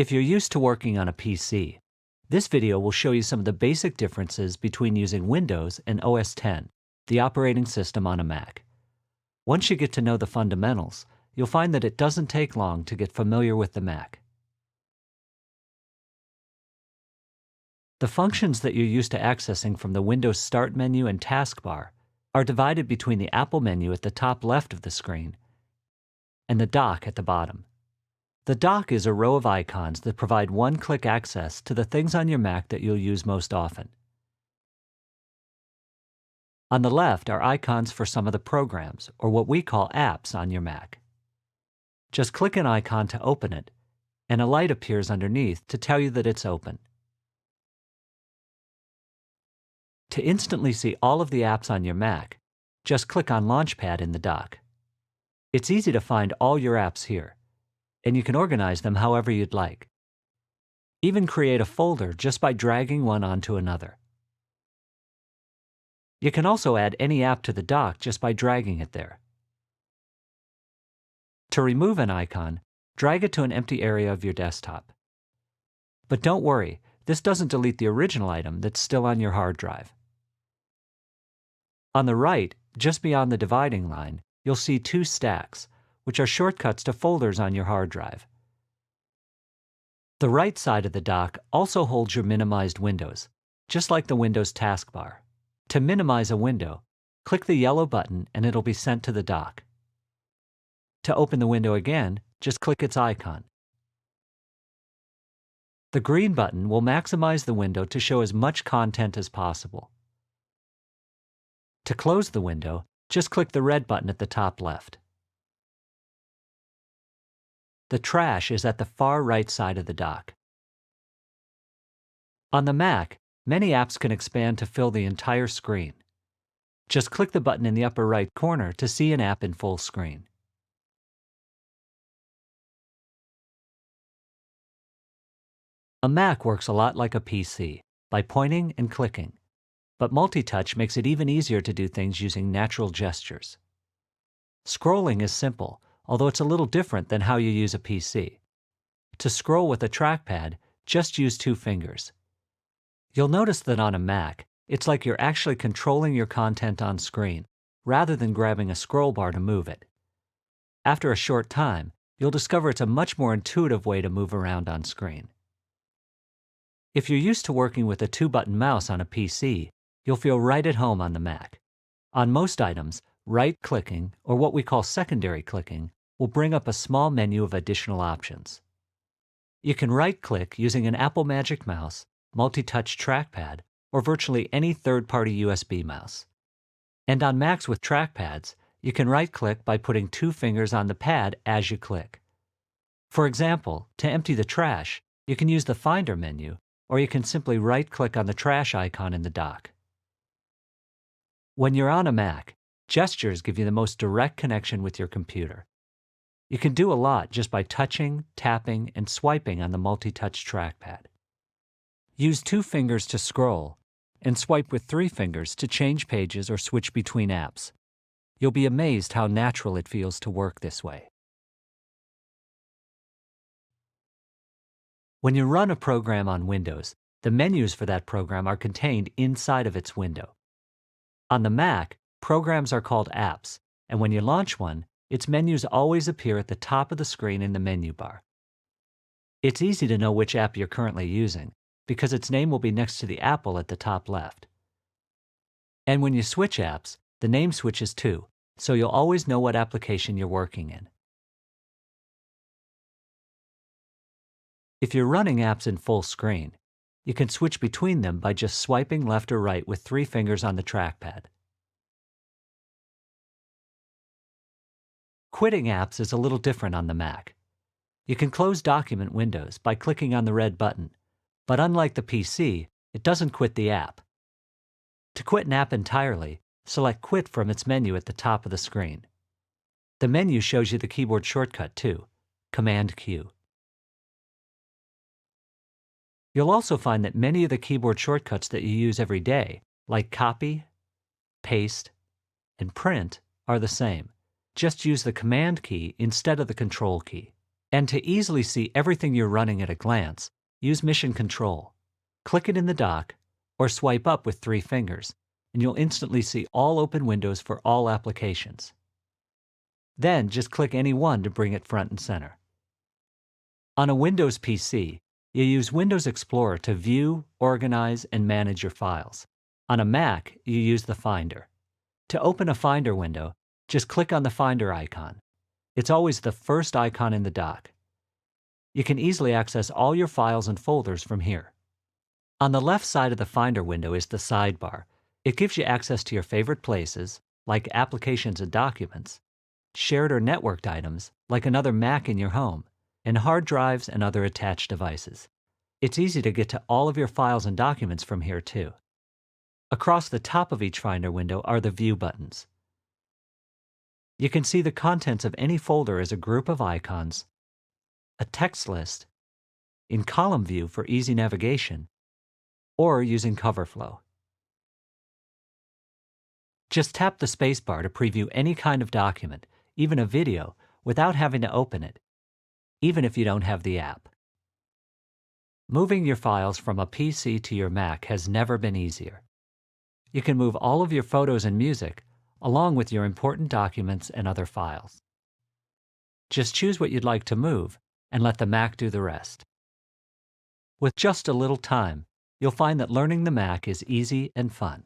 If you're used to working on a PC, this video will show you some of the basic differences between using Windows and OS X, the operating system on a Mac. Once you get to know the fundamentals, you'll find that it doesn't take long to get familiar with the Mac. The functions that you're used to accessing from the Windows Start menu and taskbar are divided between the Apple menu at the top left of the screen and the dock at the bottom. The dock is a row of icons that provide one-click access to the things on your Mac that you'll use most often. On the left are icons for some of the programs, or what we call apps, on your Mac. Just click an icon to open it, and a light appears underneath to tell you that it's open. To instantly see all of the apps on your Mac, just click on Launchpad in the dock. It's easy to find all your apps here, and you can organize them however you'd like. Even create a folder just by dragging one onto another. You can also add any app to the dock just by dragging it there. To remove an icon, drag it to an empty area of your desktop. But don't worry, this doesn't delete the original item that's still on your hard drive. On the right, just beyond the dividing line, you'll see two stacks, which are shortcuts to folders on your hard drive. The right side of the dock also holds your minimized windows, just like the Windows taskbar. To minimize a window, click the yellow button and it'll be sent to the dock. To open the window again, just click its icon. The green button will maximize the window to show as much content as possible. To close the window, just click the red button at the top left. The trash is at the far right side of the dock. On the Mac, many apps can expand to fill the entire screen. Just click the button in the upper right corner to see an app in full screen. A Mac works a lot like a PC, by pointing and clicking, but multi-touch makes it even easier to do things using natural gestures. Scrolling is simple, although it's a little different than how you use a PC. To scroll with a trackpad, just use two fingers. You'll notice that on a Mac, it's like you're actually controlling your content on screen, rather than grabbing a scroll bar to move it. After a short time, you'll discover it's a much more intuitive way to move around on screen. If you're used to working with a two-button mouse on a PC, you'll feel right at home on the Mac. On most items, right-clicking, or what we call secondary clicking, will bring up a small menu of additional options. You can right-click using an Apple Magic Mouse, multi-touch trackpad, or virtually any third-party USB mouse. And on Macs with trackpads, you can right-click by putting two fingers on the pad as you click. For example, to empty the trash, you can use the Finder menu, or you can simply right-click on the trash icon in the dock. When you're on a Mac, gestures give you the most direct connection with your computer. You can do a lot just by touching, tapping, and swiping on the multi-touch trackpad. Use two fingers to scroll, and swipe with three fingers to change pages or switch between apps. You'll be amazed how natural it feels to work this way. When you run a program on Windows, the menus for that program are contained inside of its window. On the Mac, programs are called apps, and when you launch one, its menus always appear at the top of the screen in the menu bar. It's easy to know which app you're currently using, because its name will be next to the apple at the top left. And when you switch apps, the name switches too, so you'll always know what application you're working in. If you're running apps in full screen, you can switch between them by just swiping left or right with three fingers on the trackpad. Quitting apps is a little different on the Mac. You can close document windows by clicking on the red button, but unlike the PC, it doesn't quit the app. To quit an app entirely, select Quit from its menu at the top of the screen. The menu shows you the keyboard shortcut too, Command-Q. You'll also find that many of the keyboard shortcuts that you use every day like copy, paste, and print, are the same. Just use the Command key instead of the Control key. And to easily see everything you're running at a glance, use Mission Control. Click it in the dock, or swipe up with 3 fingers, and you'll instantly see all open windows for all applications. Then just click any one to bring it front and center. On a Windows PC, you use Windows Explorer to view, organize, and manage your files. On a Mac, you use the Finder. To open a Finder window, just click on the Finder icon. It's always the first icon in the dock. You can easily access all your files and folders from here. On the left side of the Finder window is the sidebar. It gives you access to your favorite places, like applications and documents, shared or networked items, like another Mac in your home, and hard drives and other attached devices. It's easy to get to all of your files and documents from here too. Across the top of each Finder window are the View buttons. You can see the contents of any folder as a group of icons, a text list, in column view for easy navigation, or using CoverFlow. Just tap the spacebar to preview any kind of document, even a video, without having to open it, even if you don't have the app. Moving your files from a PC to your Mac has never been easier. You can move all of your photos and music, along with your important documents and other files. Just choose what you'd like to move and let the Mac do the rest. With just a little time, you'll find that learning the Mac is easy and fun.